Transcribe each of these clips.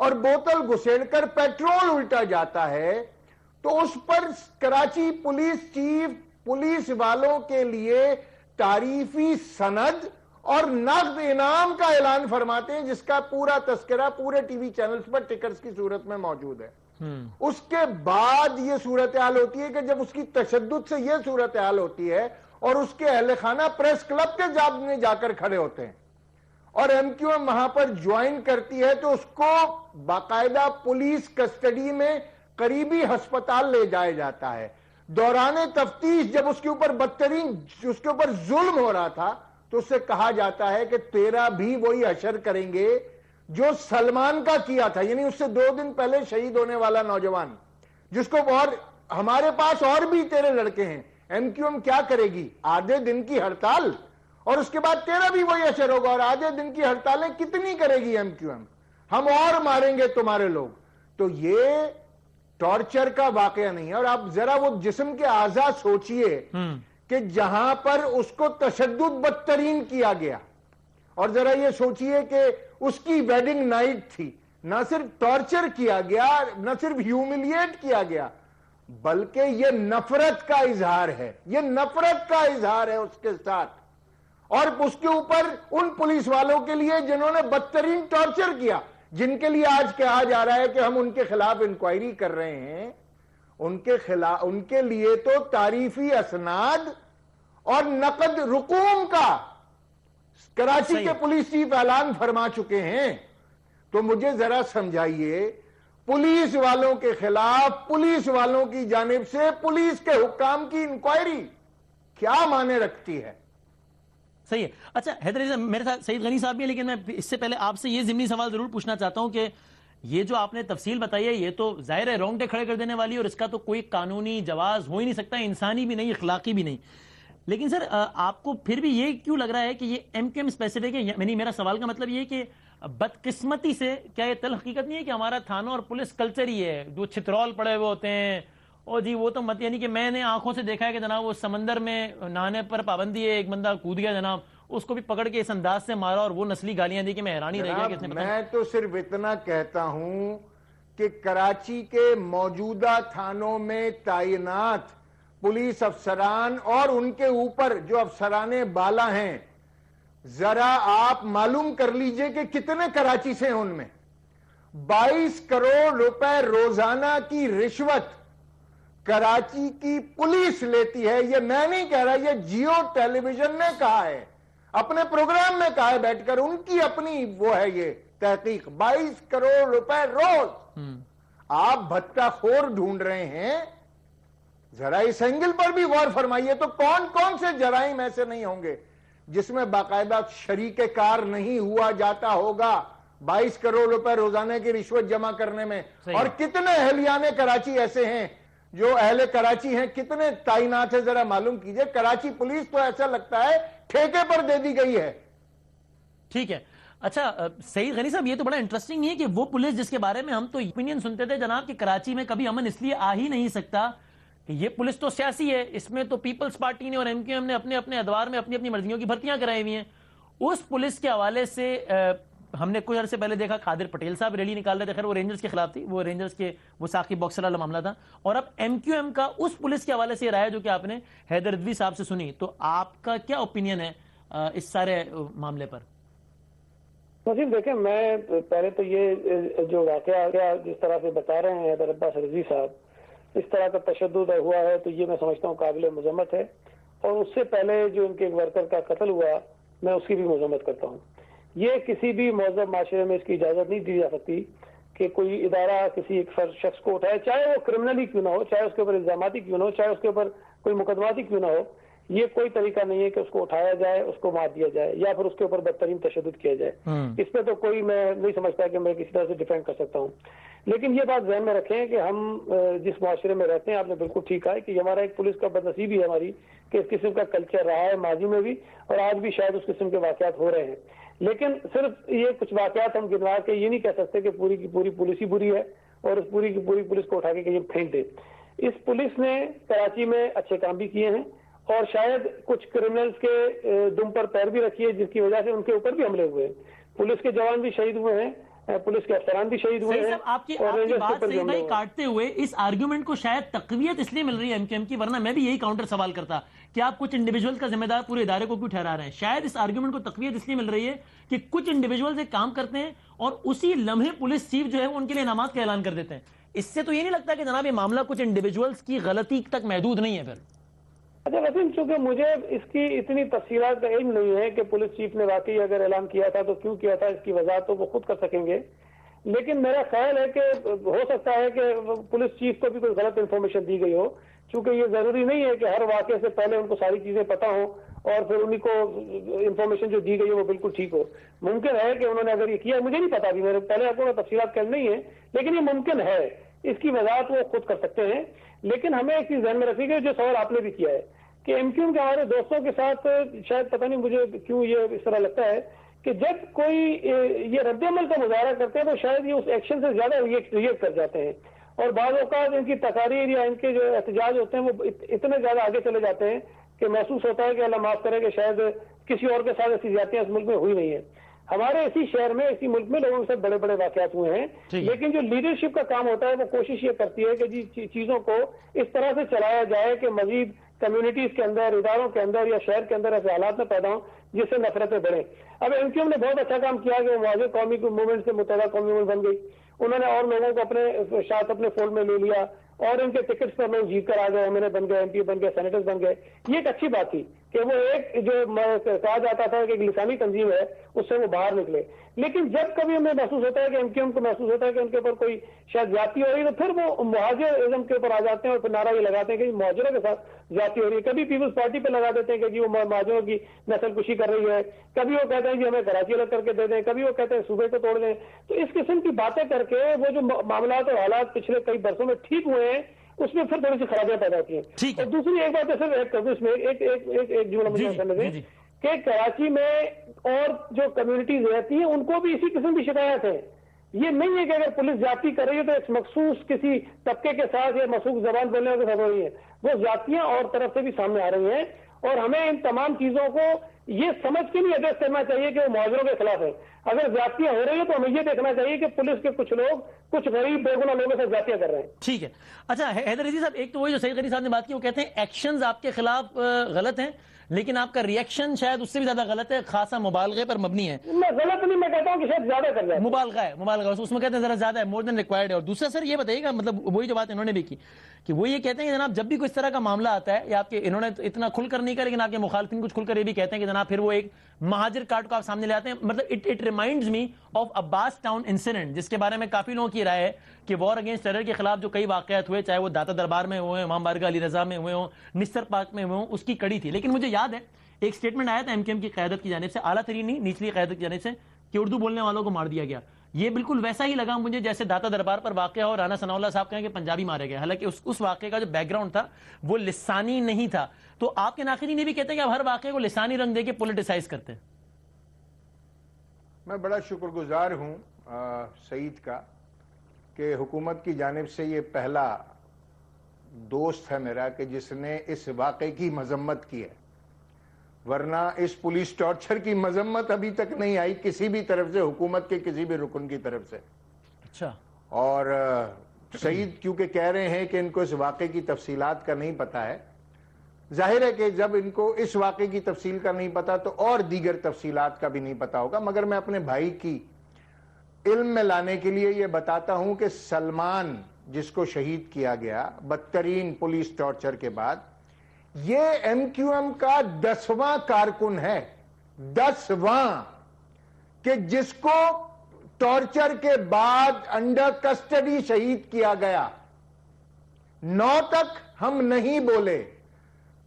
اور بوتل گھسیڑ کر پیٹرول الٹا جاتا ہے تو اس پر کراچی پولیس چیف پولیس والوں کے لیے تعریفی سند اور نقد انعام کا اعلان فرماتے ہیں، جس کا پورا تذکرہ پورے ٹی وی چینلز پر ٹکرز کی صورت میں موجود ہے۔ اس کے بعد یہ صورتحال ہوتی ہے کہ جب اس کی تشدد سے یہ صورتحال ہوتی ہے اور اس کے اہل خانہ پریس کلب کے سامنے جا کر کھڑے ہوتے ہیں اور ایم کیو ایم وہاں پر جوائن کرتی ہے تو اس کو باقاعدہ پولیس کسٹڈی میں قریبی ہسپتال لے جایا جاتا ہے۔ دوران تفتیش جب اس کے اوپر بدترین اس کے اوپر ظلم ہو رہا تھا تو اس سے کہا جاتا ہے کہ تیرا بھی وہی حشر کریں گے جو سلمان کا کیا تھا، یعنی اس سے 2 دن پہلے شہید ہونے والا نوجوان، جس کو اور ہمارے پاس اور بھی تیرے لڑکے ہیں۔ ایم کیو ایم کیا کرے گی؟ آدھے دن کی ہڑتال، اور اس کے بعد تیرا بھی وہی حشر ہوگا، اور آدھے دن کی ہڑتالیں کتنی کرے گی ایم کیو ایم؟ ہم اور ماریں گے تمہارے لوگ۔ تو یہ ٹارچر کا واقعہ نہیں ہے۔ اور آپ ذرا وہ جسم کے اعضاء سوچئے کہ جہاں پر اس کو تشدد بدترین کیا گیا، اور ذرا یہ سوچئے کہ اس کی ویڈنگ نائٹ تھی، نہ صرف ٹارچر کیا گیا، نہ صرف ہیوملیٹ کیا گیا، بلکہ یہ نفرت کا اظہار ہے، یہ نفرت کا اظہار ہے اس کے ساتھ، اور اس کے اوپر ان پولیس والوں کے لیے جنہوں نے بدترین ٹارچر کیا، جن کے لیے آج کہا جا رہا ہے کہ ہم ان کے خلاف انکوائری کر رہے ہیں، ان کے لیے تو تعریفی اسناد اور نقد رقوم کا کراچی کے پولیس چیف اعلان فرما چکے ہیں۔ تو مجھے ذرا سمجھائیے، پولیس والوں کے خلاف پولیس والوں کی جانب سے پولیس کے حکام کی انکوائری کیا معنی رکھتی ہے؟ صحیح ہے۔ اچھا حیدر علی صاحب، میرے ساتھ سعید غنی صاحب بھی ہیں، لیکن میں اس سے پہلے آپ سے یہ ضمنی سوال ضرور پوچھنا چاہتا ہوں کہ یہ جو آپ نے تفصیل بتائی ہے یہ تو ظاہر ہے رونگٹے کھڑے کر دینے والی، اور اس کا تو کوئی قانونی جواز ہو ہی نہیں سکتا، انسانی بھی نہیں، اخلاقی بھی نہیں۔ لیکن سر آپ کو پھر بھی یہ کیوں لگ رہا ہے کہ یہ ایم کیو ایم اسپیسیفک ہے؟ یعنی میرا سوال کا مطلب یہ ہے کہ بدقسمتی سے کیا یہ تلخ حقیقت نہیں ہے کہ ہمارا تھانوں اور پولیس کلچر ہی ہے جو چھترول پڑے ہوئے ہوتے ہیں، اور جی وہ تو مت، یعنی کہ میں نے آنکھوں سے دیکھا ہے کہ جناب وہ سمندر میں نہانے پر پابندی ہے، ایک بندہ کود گیا جناب، اس کو بھی پکڑ کے اس انداز سے مارا اور وہ نسلی گالیاں دی کہ میں حیرانی رہ گیا کہ اس نے میں تو صرف اتنا کہتا ہوں کہ کراچی کے موجودہ تھانوں میں تعینات پولیس افسران اور ان کے اوپر جو افسران بالا ہیں، ذرا آپ معلوم کر لیجئے کہ کتنے کراچی سے ہیں ان میں۔ 22 کروڑ روپے روزانہ کی رشوت کراچی کی پولیس لیتی ہے۔ یہ میں نہیں کہہ رہا، یہ جیو ٹیلی ویژن نے کہا ہے، اپنے پروگرام میں کہا ہے بیٹھ کر، ان کی اپنی وہ ہے یہ تحقیق۔ 22 کروڑ روپے روز آپ بھتہ خور ڈھونڈ رہے ہیں، ذرا اس اینگل پر بھی غور فرمائیے تو کون کون سے جرائم ایسے نہیں ہوں گے جس میں باقاعدہ شریک کار نہیں ہوا جاتا ہوگا 22 کروڑ روپے روزانہ کی رشوت جمع کرنے میں؟ اور کتنے اہلیان کراچی ایسے ہیں جو اہل کراچی ہیں، کتنے تعینات ہیں ذرا معلوم کیجئے۔ کراچی پولیس تو ایسا لگتا ہے ٹھیکے پر دے دی گئی ہے۔ ٹھیک ہے۔ اچھا سعید غنی صاحب، یہ تو بڑا انٹرسٹنگ ہے کہ وہ پولیس جس کے بارے میں ہم تو اوپینین سنتے تھے جناب کہ کراچی میں کبھی امن اس لیے آ ہی نہیں سکتا کہ یہ پولیس تو سیاسی ہے، اس میں تو پیپلز پارٹی نے اور ایم کیو ایم نے اپنے اپنے ادوار میں اپنی اپنی مرضیوں کی بھرتیاں کرائی ہوئی ہیں، اس پولیس کے حوالے سے ہم نے کچھ عرصے پہلے دیکھا قادر پٹیل صاحب ریلی نکال رہے تھے، خیر وہ رینجرز کے خلاف تھی، وہ رینجرز کے وہ ساقی باکسر والا معاملہ تھا، اور اب ایم کیو ایم کا اس پولیس کے حوالے سے یہ رائے جو کہ آپ نے حیدر رضوی صاحب سے سنی، تو آپ کا کیا اوپینین ہے اس سارے معاملے پر؟ وسیم دیکھیں، میں پہلے تو یہ جو واقعہ جس طرح سے بتا رہے ہیں حیدر عباس رضوی صاحب، اس طرح کا تشدد ہوا ہے تو یہ میں سمجھتا ہوں قابل مذمت ہے، اور اس سے پہلے جو ان کے ایک ورکر کا قتل ہوا میں اس کی بھی مذمت کرتا ہوں۔ یہ کسی بھی مہذب معاشرے میں اس کی اجازت نہیں دی جا سکتی کہ کوئی ادارہ کسی ایک شخص کو اٹھائے، چاہے وہ کرمنلی کیوں نہ ہو، چاہے اس کے اوپر الزاماتی کیوں نہ ہو، چاہے اس کے اوپر کوئی مقدماتی کیوں نہ ہو۔ یہ کوئی طریقہ نہیں ہے کہ اس کو اٹھایا جائے، اس کو مار دیا جائے، یا پھر اس کے اوپر بدترین تشدد کیا جائے۔ اس پہ تو کوئی میں نہیں سمجھتا کہ میں کسی طرح سے ڈیفینڈ کر سکتا ہوں۔ لیکن یہ بات ذہن میں رکھیں کہ ہم جس معاشرے میں رہتے ہیں، آپ نے بالکل ٹھیک کہا ہے کہ ہمارا ایک پولیس کا بدنصیبی ہے ہماری کہ اس قسم کا کلچر رہا ہے ماضی میں بھی، اور آج بھی شاید اس قسم کے واقعات ہو رہے ہیں۔ لیکن صرف یہ کچھ واقعات ہم گنوا کے یہ نہیں کہہ سکتے کہ پوری کی پوری پولیس ہی بری ہے اور اس پوری کی پوری پولیس کو اٹھا کے کہیں پھینک دے۔ اس پولیس نے کراچی میں اچھے کام بھی کیے ہیں، اور شاید کچھ کرمنلز کے دم پر پیر بھی رکھی ہے جس کی وجہ سے ان کے اوپر بھی حملے ہوئے ہیں۔ پولیس کے جوان بھی شہید ہوئے ہیں، پولیس کے افسران بھی شہید ہوئے ہیں. آپ کی بات صحیح بھائی کاٹتے ہوئے اس آرگیومنٹ کو شاید تقویت اس لیے مل رہی ہے ایم کیو ایم کی، ورنہ میں بھی یہی کاؤنٹر سوال کرتا کہ آپ کچھ انڈیویجول کا ذمہ دار پورے ادارے کو کیوں ٹھہرا رہے ہیں. شاید اس آرگیومنٹ کو تقویت اس لیے مل رہی ہے کہ کچھ انڈیویجولز ایک کام کرتے ہیں اور اسی لمحے پولیس چیف جو ہے وہ ان کے لیے انعامات کا اعلان کر دیتے ہیں. اس سے تو یہ نہیں لگتا کہ جناب یہ معاملہ کچھ انڈیویجولز کی غلطی تک محدود نہیں ہے پھر؟ اچھا وسیم، چونکہ مجھے اس کی اتنی تفصیلات کا علم نہیں ہے کہ پولیس چیف نے واقعی اگر اعلان کیا تھا تو کیوں کیا تھا، اس کی وضاحت تو وہ خود کر سکیں گے. لیکن میرا خیال ہے کہ ہو سکتا ہے کہ پولیس چیف کو بھی کوئی غلط انفارمیشن دی گئی ہو، چونکہ یہ ضروری نہیں ہے کہ ہر واقعے سے پہلے ان کو ساری چیزیں پتہ ہوں اور پھر انہیں کو انفارمیشن جو دی گئی ہے وہ بالکل ٹھیک ہو. ممکن ہے کہ انہوں نے اگر یہ کیا، مجھے نہیں پتا ابھی، میرے پہلے آپ کو تفصیلات کرنی نہیں ہے، لیکن یہ ممکن ہے، اس کی وضاحت وہ خود کر سکتے ہیں. لیکن ہمیں ایک چیز ذہن میں رکھیے گا، جو سوال آپ نے بھی کیا ہے کہ ایم کیو ایم کے ہمارے دوستوں کے ساتھ شاید پتہ نہیں مجھے کیوں یہ اس طرح لگتا ہے کہ جب کوئی یہ رد عمل کا مظاہرہ کرتے ہیں تو شاید یہ اس ایکشن سے زیادہ ریئیکٹ کر جاتے ہیں، اور بعض اوقات ان کی تقاریر یا ان کے جو احتجاج ہوتے ہیں وہ اتنے زیادہ آگے چلے جاتے ہیں کہ محسوس ہوتا ہے کہ اللہ معاف کرے کہ شاید کسی اور کے ساتھ ایسی زیادتیاں اس ملک میں ہوئی نہیں ہیں. ہمارے اسی شہر میں اسی ملک میں لوگوں کے ساتھ بڑے بڑے واقعات ہوئے ہیں، لیکن جو لیڈرشپ کا کام ہوتا ہے وہ کوشش یہ کرتی ہے کہ جی چیزوں کو اس طرح سے چلایا جائے کہ مزید کمیونٹیز کے اندر، اداروں کے اندر یا شہر کے اندر ایسے حالات میں پیدا ہوں جس سے نفرتیں بڑھیں. اب ایم کیو ایم نے بہت اچھا کام کیا کہ وہ معاذ قومی موومنٹ سے متحدہ قومی موومنٹ بن گئی. انہوں نے اور لوگوں کو اپنے ساتھ اپنے فولڈ میں لے لیا اور ان کے ٹکٹس پر لوگ جیت کر آ گئے، ایم بن گئے، ایم پی بن گئے، سینیٹرز بن گئے. یہ ایک اچھی بات تھی کہ وہ ایک جو کہا جاتا تھا کہ ایک لسانی تنظیم ہے اس سے وہ باہر نکلے. لیکن جب کبھی ہمیں محسوس ہوتا ہے کہ ایم کیو ایم کو محسوس ہوتا ہے کہ ان کے اوپر کوئی شاید زیادتی ہو رہی ہے تو پھر وہ مہاجرازم کے اوپر آ جاتے ہیں اور پھر نعرہ یہ لگاتے ہیں کہ مہاجروں کے ساتھ زیادتی ہو رہی ہے. کبھی پیپلز پارٹی پہ لگا دیتے ہیں کہ جی وہ مہاجروں کی نسل کشی کر رہی ہے، کبھی وہ کہتے ہیں جی ہمیں کراچی الگ کر کے دے دیں، کبھی وہ کہتے ہیں صوبے کو توڑ دیں. تو اس قسم کی باتیں کر کے وہ جو معاملات اور حالات پچھلے کئی برسوں میں ٹھیک ہوئے ہیں اس میں پھر تھوڑی سی خرابیاں پیدا ہوتی ہیں. اور دوسری ایک بات ایک جملہ مجھے کرنے دیں کہ کراچی میں اور جو کمیونٹیز رہتی ہیں ان کو بھی اسی قسم کی شکایت ہے. یہ نہیں ہے کہ اگر پولیس زیادتی کر رہی ہے تو ایک مخصوص کسی طبقے کے ساتھ یا مخصوص زبان بولنے کے ساتھ ہو رہی ہے، وہ زیادتیاں اور طرف سے بھی سامنے آ رہی ہیں. اور ہمیں ان تمام چیزوں کو یہ سمجھ کے نہیں ایڈریس کرنا چاہیے کہ وہ مہاجروں کے خلاف ہے. اگر زیادتیاں ہو رہی ہیں تو ہمیں یہ دیکھنا چاہیے کہ پولیس کے کچھ لوگ کچھ غریب بے گناہ لوگوں سے زیادتیاں کر رہے ہیں. ٹھیک ہے. اچھا حیدر عزیز صاحب، ایک تو وہی جو سعید غنی صاحب نے بات کی، وہ کہتے ہیں ایکشنز آپ کے خلاف غلط ہیں لیکن آپ کا ریئیکشن شاید اس سے بھی زیادہ غلط ہے، خاصا مبالغے پر مبنی ہے. میں غلط نہیں، میں کہتا ہوں کہ شاید زیادہ کر رہا ہے، مبالغہ اس میں کہتے ہیں ذرا زیادہ ہے، مور دین ریکوائرڈ ہے. اور دوسرا سر یہ بتائیے گا، مطلب وہی جو بات انہوں نے بھی کی کہ وہ یہ کہتے ہیں کہ جناب جب بھی کوئی اس طرح کا معاملہ آتا ہے یا آپ کے انہوں نے اتنا کھل کر نہیں کہا لیکن آپ کے مخالفین کچھ کھل کر یہ بھی کہتے ہیں کہ جناب پھر وہ ایک مہاجر کارڈ کو آپ سامنے لے آتے ہیں. مطلب it reminds me of Abbas town incident, جس کے بارے میں کافی لوگوں کی رائے ہے کہ وار اگینسٹ ٹیرر کے خلاف جو کئی واقعات ہوئے، چاہے وہ داتا دربار میں ہوئے، امام بارگاہ علی رضا میں ہوئے ہوں، نصر پارک میں ہوئے ہوں، اس کی کڑی تھی. لیکن مجھے یاد ہے ایک سٹیٹمنٹ آیا تھا ایم کیو ایم کی قیادت کی جانب سے، اعلیٰ ترین نہیں نیچلی قیادت کی جانب سے، کہ اردو بولنے والوں کو مار دیا گیا. یہ بالکل ویسا ہی لگا مجھے جیسے داتا دربار پر واقعہ اور رانا ثناء اللہ صاحب کہیں کہ پنجابی مارے گئے، حالانکہ اس واقعے کا جو بیک گراؤنڈ تھا وہ لسانی نہیں تھا. تو آپ کے ناقدین یہ بھی کہتے ہیں کہ اب ہر واقعے کو لسانی رنگ دے کے پولیٹیسائز کرتے ہیں. میں بڑا شکر گزار ہوں سعید کا کہ حکومت کی جانب سے یہ پہلا دوست ہے میرا کہ جس نے اس واقعے کی مذمت کی ہے، ورنہ اس پولیس ٹارچر کی مذمت ابھی تک نہیں آئی کسی بھی طرف سے، حکومت کے کسی بھی رکن کی طرف سے. اچھا. اور سعید کیونکہ کہہ رہے ہیں کہ ان کو اس واقعے کی تفصیلات کا نہیں پتا ہے، ظاہر ہے کہ جب ان کو اس واقعے کی تفصیل کا نہیں پتا تو اور دیگر تفصیلات کا بھی نہیں پتا ہوگا. مگر میں اپنے بھائی کی علم میں لانے کے لیے یہ بتاتا ہوں کہ سلمان جس کو شہید کیا گیا بدترین پولیس ٹارچر کے بعد، یہ ایم کیو ایم کا 10واں کارکن ہے، 10واں، کہ جس کو ٹارچر کے بعد انڈر کسٹڈی شہید کیا گیا. 9 تک ہم نہیں بولے،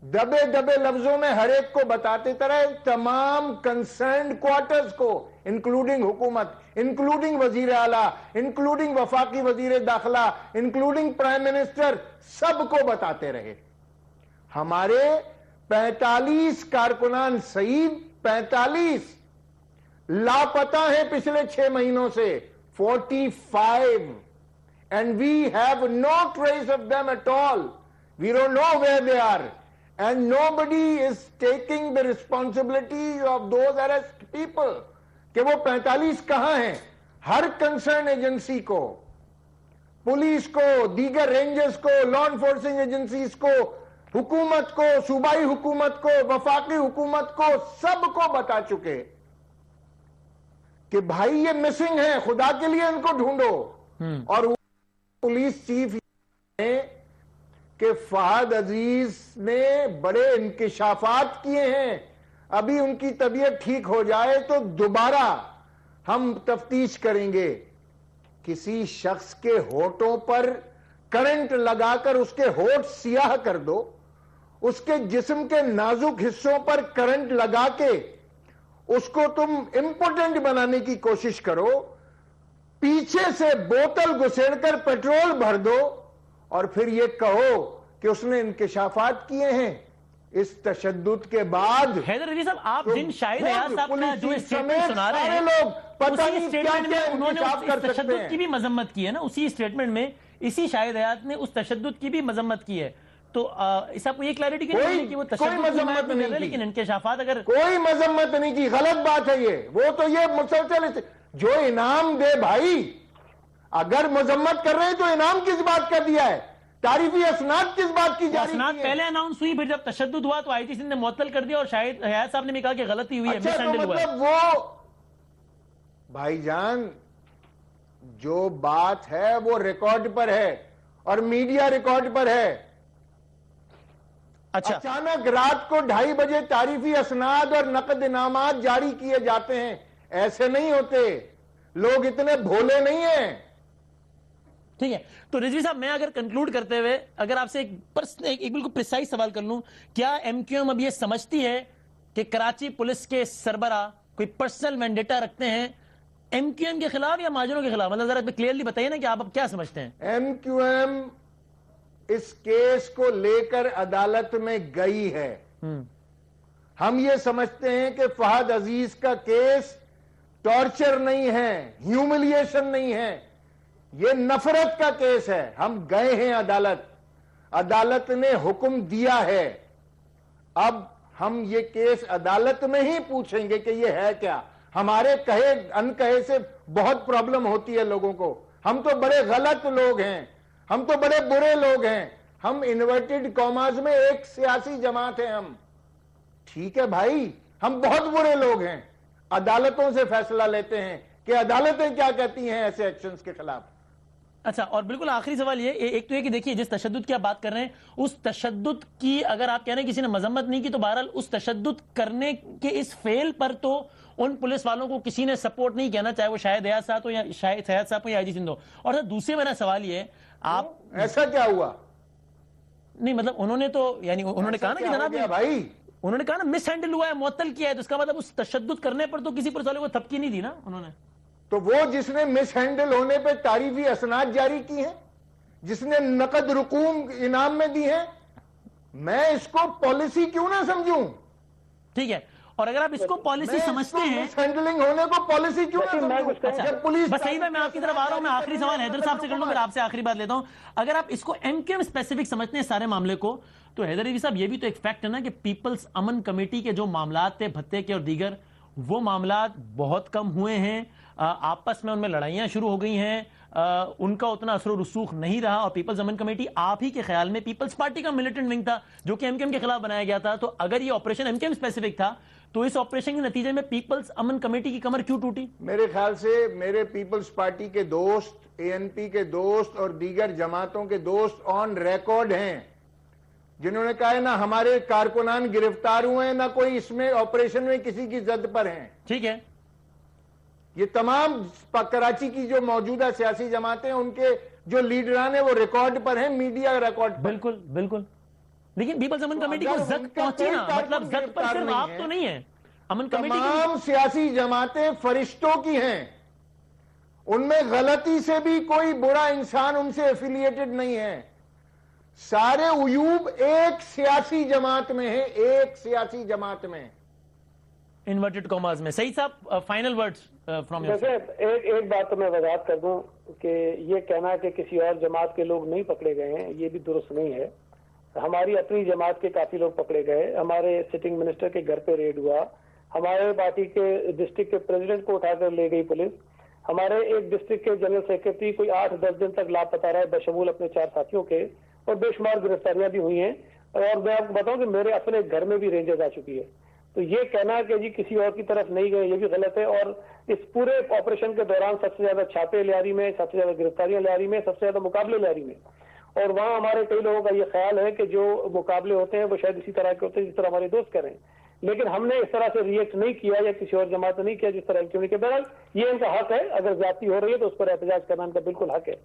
دبے دبے لفظوں میں ہر ایک کو بتاتے طرح تمام کنسرنڈ کوارٹرز کو، انکلوڈنگ حکومت، انکلوڈنگ وزیر اعلیٰ، انکلوڈنگ وفاقی وزیر داخلہ، انکلوڈنگ پرائم منسٹر، سب کو بتاتے رہے. ہمارے 45 کارکنان سعید 45 لاپتہ ہیں پچھلے 6 مہینوں سے، 45 and we have no trace of them at all. We don't know where they are and nobody is taking the responsibility of those arrested people کہ وہ 45 کہاں ہیں. ہر کنسرن ایجنسی کو، پولیس کو، دیگر رینجرز کو، لا انفورسنگ ایجنسیز کو، حکومت کو، صوبائی حکومت کو، وفاقی حکومت کو، سب کو بتا چکے کہ بھائی یہ مسنگ ہے، خدا کے لیے ان کو ڈھونڈو. اور پولیس چیف نے کہ فہد عزیز نے بڑے انکشافات کیے ہیں، ابھی ان کی طبیعت ٹھیک ہو جائے تو دوبارہ ہم تفتیش کریں گے. کسی شخص کے ہونٹوں پر کرنٹ لگا کر اس کے ہونٹ سیاہ کر دو، اس کے جسم کے نازک حصوں پر کرنٹ لگا کے اس کو تم امپوٹنٹ بنانے کی کوشش کرو، پیچھے سے بوتل گھسیڑ کر پیٹرول بھر دو اور پھر یہ کہو کہ اس نے انکشافات کیے ہیں. اس تشدد کے بعد حیدر علی صاحب، آپ جن شاہد ایاز صاحب کا جو اسٹیٹمنٹ سنا رہے سارے ہیں، لوگ پتہ اسی نہیں کیا اسٹیٹمنٹ میں کیا انہوں نے انکشاف کر اس سکتے تشدد ہیں. کی بھی مذمت کی ہے نا، اسی اسٹیٹمنٹ میں اسی شاہد ایاز نے اس تشدد کی بھی مذمت کی ہے. تو اس آپ کو یہ کلیئرٹی کی نہیں کہ وہ تشدد کی مذمت حمایت نہیں کر نہیں رہے، کی. لیکن انکشافات اگر کوئی مذمت نہیں کی، غلط بات ہے یہ. وہ تو یہ مسلسل جو انعام دے بھائی، اگر مذمت کر رہے ہیں تو انعام کس بات کا دیا ہے؟ تعریفی اسناد کس بات کی جاری اسناد کی ہے؟ پہلے اناؤنس ہوئی، پھر جب تشدد ہوا تو آئی ٹی سندھ نے معطل کر دیا، اور شاہد ایاز صاحب نے بھی کہا کہ غلطی ہوئی ہے، اچھا مس تو ہینڈل ہوا ہے. مطلب وہ بھائی جان جو بات ہے وہ ریکارڈ پر ہے اور میڈیا ریکارڈ پر ہے. اچھا، اچانک رات کو 2:30 بجے تعریفی اسناد اور نقد انعامات جاری کیے جاتے ہیں. ایسے نہیں ہوتے، لوگ اتنے بھولے نہیں ہیں. ٹھیک ہے. تو رضوی صاحب، میں اگر کنکلوڈ کرتے ہوئے اگر آپ سے ایک بالکل پریسائز سوال کر لوں، کیا ایم کیو ایم اب یہ سمجھتی ہے کہ کراچی پولیس کے سربراہ کوئی پرسنل وینڈیٹا رکھتے ہیں ایم کیو ایم کے خلاف یا مہاجروں کے خلاف؟ مطلب ذرا کلیئرلی بتائیے نا کہ آپ اب کیا سمجھتے ہیں. ایم کیو ایم اس کیس کو لے کر عدالت میں گئی ہے. ہم یہ سمجھتے ہیں کہ فہد عزیز کا کیس ٹارچر نہیں ہے، ہیوملیشن نہیں ہے، یہ نفرت کا کیس ہے. ہم گئے ہیں عدالت، عدالت نے حکم دیا ہے. اب ہم یہ کیس عدالت میں ہی پوچھیں گے کہ یہ ہے کیا. ہمارے کہے ان کہے سے بہت پرابلم ہوتی ہے لوگوں کو. ہم تو بڑے غلط لوگ ہیں، ہم تو بڑے برے لوگ ہیں. ہم انورٹڈ کاماز میں ایک سیاسی جماعت ہیں. ہم ٹھیک ہے بھائی، ہم بہت برے لوگ ہیں. عدالتوں سے فیصلہ لیتے ہیں کہ عدالتیں کیا کہتی ہیں ایسے ایکشنز کے خلاف. اچھا، اور بالکل آخری سوال یہ ایک تو یہ کہ دیکھیے جس تشدد کی آپ بات کر رہے ہیں، اس تشدد کی اگر آپ کہہ رہے ہیں کسی نے مذمت نہیں کی، تو بہرحال اس تشدد کرنے کے اس فیل پر تو ان پولیس والوں کو کسی نے سپورٹ نہیں کیا نا، چاہے وہ شاہد ایاز صاحب ہو یا شاہد سیاد صاحب ہو یا آئی جی سندھ ہو. اور دوسرے میرا سوال یہ ہے، آپ ایسا کیا ہوا؟ نہیں مطلب انہوں نے تو یعنی انہوں نے کہا نا کہ جناب بھائی انہوں نے کہا نا مس ہینڈل ہوا ہے، معطل کیا ہے، تو اس کا مطلب اس تشدد کرنے پر تو کسی پولیس والے کو تھپکی نہیں دی نا انہوں نے. تو وہ جس نے مس ہینڈل ہونے پہ تعریفی اسناد جاری کی ہیں، جس نے نقد رقوم انعام میں دی ہیں، میں اس کو پالیسی کیوں نہ سمجھوں؟ ٹھیک ہے. اور اگر آپ اس کو پالیسی سمجھتے ہیں، مس ہینڈلنگ ہونے کو پالیسی کیوں نہ سمجھوں؟ جب پولیس بس صحیح ہے، میں آپ کی طرف آ رہا ہوں. میں آخری سوال حیدر صاحب سے کر لوں، پھر آپ سے آخری بات لیتا ہوں. اگر آپ اس کو ایم کیو ایم اسپیسیفک سمجھتے ہیں سارے معاملے کو، تو حیدر علی صاحب یہ بھی تو ایک فیکٹ ہے نا کہ پیپلز امن کمیٹی کے جو معاملات تھے بھتے کے اور دیگر، وہ معاملات بہت کم ہوئے ہیں. آپس میں ان میں لڑائیاں شروع ہو گئی ہیں، ان کا اتنا اثر و رسوخ نہیں رہا. اور پیپلز امن کمیٹی آپ ہی کے خیال میں پیپلز پارٹی کا ملیٹنٹ ونگ تھا جو کہ ایم کیو ایم کے خلاف بنایا گیا تھا. تو اگر یہ operation MQM specific تھا تو اس آپریشن کے نتیجے میں پیپلز امن کمیٹی کی کمر کیوں ٹوٹی؟ میرے خیال سے میرے پیپلز پارٹی کے دوست، اے این پی کے دوست اور دیگر جماعتوں کے دوست آن ریکارڈ ہیں جنہوں نے کہا ہے نہ ہمارے کارکنان گرفتار ہوئے ہیں، نہ کوئی اس میں آپریشن میں کسی کی زد پر ہیں. ٹھیک ہے. یہ تمام کراچی کی جو موجودہ سیاسی جماعتیں ان کے جو لیڈران ہیں وہ ریکارڈ پر ہیں، میڈیا ریکارڈ پر. بالکل بالکل. لیکن پیپلز امن کمیٹی کو زد پہنچی نا، مطلب زد پر صرف آپ تو نہیں ہے، امن کمیٹی تمام سیاسی جماعتیں فرشتوں کی ہیں، ان میں غلطی سے بھی کوئی برا انسان ان سے ایفیلیٹڈ نہیں ہے. سارے عیوب ایک سیاسی جماعت میں ہیں، ایک سیاسی جماعت میں. انورٹڈ کاماز میں. صحیح صاحب، final words from your side. ایک بات تو میں وضاحت کر دوں کہ یہ کہنا کہ کسی اور جماعت کے لوگ نہیں پکڑے گئے ہیں یہ بھی درست نہیں ہے. ہماری اپنی جماعت کے کافی لوگ پکڑے گئے. ہمارے سٹنگ منسٹر کے گھر پہ ریڈ ہوا، ہمارے پارٹی کے ڈسٹرکٹ کے پریزیڈنٹ کو اٹھا کر لے گئی پولیس. ہمارے ایک ڈسٹرکٹ کے جنرل سیکرٹری کوئی 8-10 دن تک لاپتہ رہے بشمول اپنے 4 ساتھیوں کے، اور بے شمار گرفتاریاں بھی ہوئی ہیں، اور میں آپ کو بتاؤں کہ میرے اپنے گھر میں بھی رینجرز آ چکی ہے. تو یہ کہنا کہ جی کسی اور کی طرف نہیں گئے یہ بھی غلط ہے. اور اس پورے آپریشن کے دوران سب سے زیادہ چھاپے لیاری میں، سب سے زیادہ گرفتاریاں لیاری میں، سب سے زیادہ مقابلے لیاری میں. اور وہاں ہمارے کئی لوگوں کا یہ خیال ہے کہ جو مقابلے ہوتے ہیں وہ شاید اسی طرح کے ہوتے ہیں جس طرح ہمارے دوست کریں، لیکن ہم نے اس طرح سے ریئیکٹ نہیں کیا یا کسی اور جماعت نے نہیں کیا جس طرح کیوں نہیں. کہ بہرحال یہ ان کا حق ہے، اگر زیادتی ہو رہی ہے تو اس پر احتجاج کرنا ان کا بالکل حق ہے.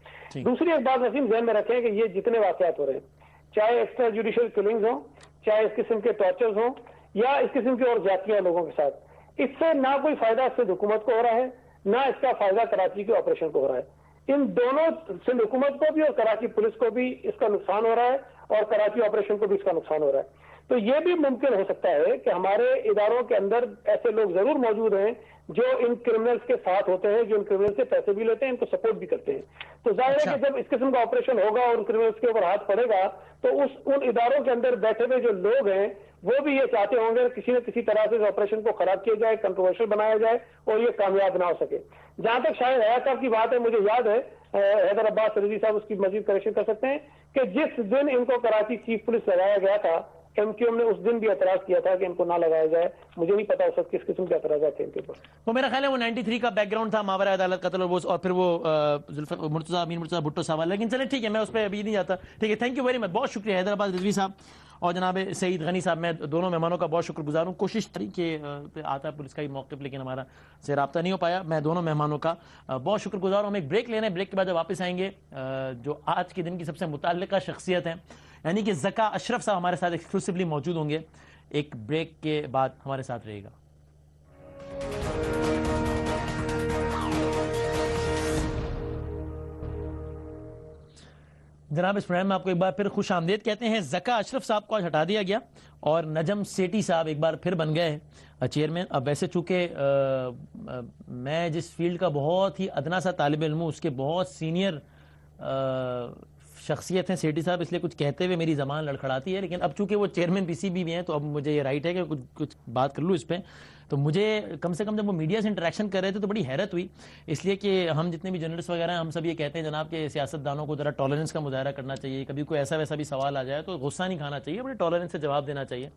دوسری ایک بات وسیم ذہن میں رکھیں کہ یہ جتنے واقعات ہو رہے ہیں، چاہے ایکسٹرا جوڈیشل کلنگز ہوں، چاہے اس قسم کے ٹارچرز ہوں، یا اس قسم کی اور زیادتیاں لوگوں کے ساتھ، اس سے نہ کوئی فائدہ اس سے حکومت کو ہو رہا ہے، نہ اس کا فائدہ کراچی کے آپریشن کو ہو رہا ہے. ان دونوں سے حکومت کو بھی اور کراچی پولیس کو بھی اس کا نقصان ہو رہا ہے، اور کراچی آپریشن کو بھی اس کا نقصان ہو رہا ہے. تو یہ بھی ممکن ہو سکتا ہے کہ ہمارے اداروں کے اندر ایسے لوگ ضرور موجود ہیں جو ان کرمنلز کے ساتھ ہوتے ہیں، جو ان کرمنلز سے پیسے بھی لیتے ہیں، ان کو سپورٹ بھی کرتے ہیں. تو ظاہر ہے کہ جب اس قسم کا آپریشن ہوگا اور ان کرمنلز کے اوپر ہاتھ پڑے گا تو ان اداروں کے اندر بیٹھے ہوئے جو لوگ ہیں وہ بھی یہ چاہتے ہوں گے کسی نہ کسی طرح سے اس آپریشن کو خراب کیا جائے، کنٹروورشل بنایا جائے اور یہ کامیاب نہ ہو سکے. جہاں تک شاید حیات صاحب کی بات ہے، مجھے یاد ہے حیدر عباس رضوی صاحب اس کی مزید کریکشن کر سکتے ہیں کہ جس دن ان کو کراچی چیف پولیس لگایا گیا تھا، ایم کیو ایم نے اس دن بھی اعتراض کیا تھا کہ ان کو نہ لگایا جائے. مجھے نہیں پتا اس وقت کس قسم کے اعتراضات تھے ان کے اوپر. تو میرا خیال ہے وہ 93 کا بیک گراؤنڈ تھا، ماورا عدالت قتل اور پھر وہ مرتضیٰ امین مرتضیٰ بھٹو صاحب. لیکن چلے ٹھیک ہے، میں اس پہ ابھی نہیں جاتا. ٹھیک ہے، تھینک یو ویری مچ، بہت شکریہ حیدر عباس رضوی صاحب اور جناب سعید غنی صاحب. میں دونوں مہمانوں کا بہت شکر گزار ہوں. کوشش کی کہ آتا پولیس کا ہی موقف، لیکن ہمارا سے رابطہ نہیں ہو پایا. میں دونوں مہمانوں کا بہت شکر گزار ہوں. ہم ایک بریک لینا ہے، بریک کے بعد جب واپس آئیں گے جو آج کے دن کی سب سے متعلقہ شخصیت ہیں یعنی کہ ذکا اشرف صاحب ہمارے ساتھ ایکسکلوسیولی موجود ہوں گے. ایک بریک کے بعد ہمارے ساتھ رہے گا. جناب اس پروگرام میں آپ کو ایک بار پھر خوش آمدید کہتے ہیں. ذکا اشرف صاحب کو آج ہٹا دیا گیا اور نجم سیٹھی صاحب ایک بار پھر بن گئے ہیں چیئرمین. اب ویسے چونکہ میں جس فیلڈ کا بہت ہی ادنا سا طالب علم ہوں، اس کے بہت سینئر شخصیت ہیں سیٹھی صاحب، اس لیے کچھ کہتے ہوئے میری زبان لڑکھڑاتی ہے. لیکن اب چونکہ وہ چیئرمین پی سی بی بھی ہیں تو اب مجھے یہ رائٹ ہے کہ کچھ بات کر لوں اس پہ. تو مجھے کم سے کم جب وہ میڈیا سے انٹریکشن کر رہے تھے تو بڑی حیرت ہوئی، اس لیے کہ ہم جتنے بھی جرنلسٹ وغیرہ ہیں ہم سب یہ کہتے ہیں جناب کہ سیاستدانوں کو ذرا ٹالرنس کا مظاہرہ کرنا چاہیے. کبھی کوئی ایسا ویسا بھی سوال آ جائے تو غصہ نہیں کھانا چاہیے، بڑے ٹالرنس سے جواب دینا چاہیے.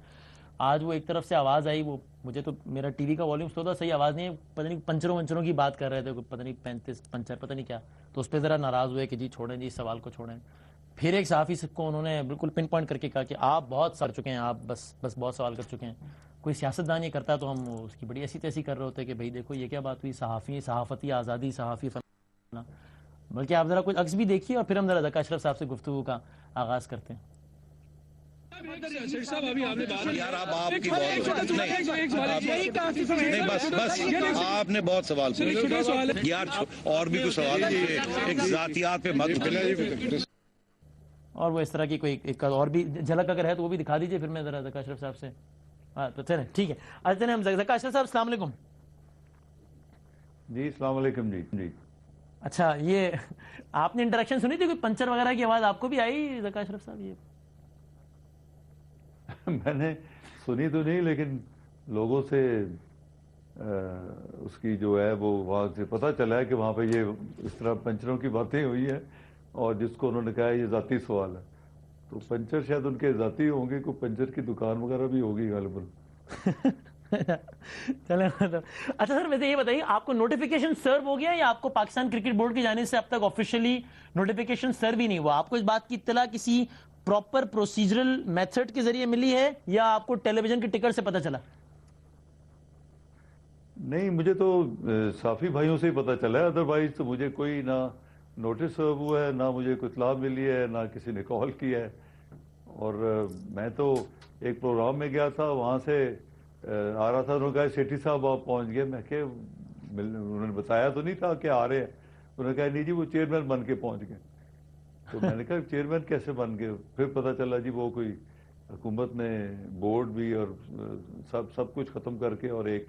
آج وہ ایک طرف سے آواز آئی، وہ مجھے تو میرا ٹی وی کا والیوم سلو تھا، صحیح آواز نہیں ہے، پتہ نہیں پنچروں کی بات کر رہے تھے، پتہ نہیں 35 پنچر پتہ نہیں کیا. تو اس پہ ذرا ناراض ہوئے کہ جی چھوڑیں جی اس سوال کو چھوڑیں. پھر ایک صحافی کو انہوں نے بالکل پن پوائنٹ کر کے کہا کہ آپ بہت کر چکے ہیں، آپ بس بہت سوال کر چکے ہیں. کوئی سیاستدان یہ کرتا تو ہم اس کی بڑی ایسی تیسی کر رہے ہوتے کہ بھئی دیکھو یہ کیا بات ہوئی، صحافتی آزادی، صحافی فن. بلکہ آپ ذرا کچھ عکس بھی دیکھیے اور پھر ہم ذرا ذکا اشرف صاحب سے گفتگو کا آغاز کرتے ہیں. آپ نے بہت سوال یار اور بھی کچھ سوال ایک ذاتیات پہ مت. اور وہ اس طرح کی کوئی ایک اور بھی جھلک اگر ہے تو وہ بھی دکھا دیجئے پھر میں ذرا ذکا اشرف صاحب سے. تو چلیں ٹھیک ہے. اچھا ہم ذکا اشرف صاحب السلام علیکم. جی السلام علیکم. جی اچھا یہ آپ نے انٹریکشن سنی تھی، کوئی پنچر وغیرہ کی آواز آپ کو بھی آئی ذکا اشرف صاحب؟ یہ میں نے سنی تو نہیں، لیکن لوگوں سے اس کی جو ہے وہ وہاں سے پتہ چلا ہے کہ وہاں پہ یہ اس طرح پنچروں کی باتیں ہوئی ہیں اور جس کو انہوں نے کہا ہے یہ ذاتی سوال ہے. تو پنچر شاید ان کے ذاتی ہوں گے، کوئی پنچر کی دکان وغیرہ بھی ہوگی غالباً. چلیں. اچھا سر ویسے یہ بتائیے آپ کو نوٹیفیکیشن سرو ہو گیا یا آپ کو پاکستان کرکٹ بورڈ کی جانب سے اب تک آفیشیلی نوٹیفیکیشن سرو بھی نہیں ہوا؟ آپ کو اس بات کی اطلاع کسی پراپر پروسیجرل میتھڈ کے ذریعے ملی ہے یا آپ کو ٹیلی ویژن کے ٹکٹ سے پتہ چلا؟ نہیں، مجھے تو صحافی بھائیوں سے ہی پتہ چلا ہے، ادروائز تو مجھے کوئی نہ نوٹس ہوا ہے، نہ مجھے کوئی اطلاع ملی ہے، نہ کسی نے کال کیا ہے. اور میں تو ایک پروگرام میں گیا تھا، وہاں سے آ رہا تھا، انہوں نے کہا سیٹھی صاحب آپ پہنچ گئے. میں کہ انہوں نے بتایا تو نہیں تھا کہ آ رہے ہیں. انہوں نے کہا نہیں جی وہ چیئرمین بن کے پہنچ گئے. تو میں نے کہا چیئرمین کیسے بن گئے؟ پھر پتہ چلا جی وہ کوئی حکومت نے بورڈ بھی اور سب کچھ ختم کر کے اور ایک